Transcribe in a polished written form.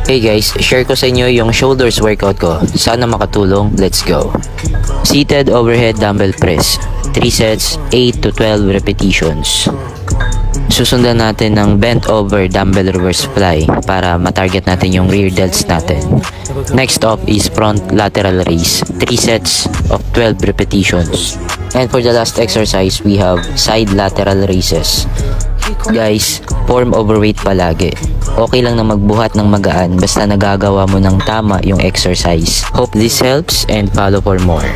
Hey guys, share ko sa inyo yung shoulders workout ko. Sana makatulong. Let's go. Seated overhead dumbbell press. 3 sets, 8 to 12 repetitions. Susundan natin ng bent over dumbbell reverse fly para matarget natin yung rear delts natin. Next up is front lateral raise. 3 sets of 12 repetitions. And for the last exercise, we have side lateral raises. Guys, form overweight palagi. Okay lang na magbuhat ng magaan basta nagagawa mo ng tama yung exercise. Hope this helps and follow for more.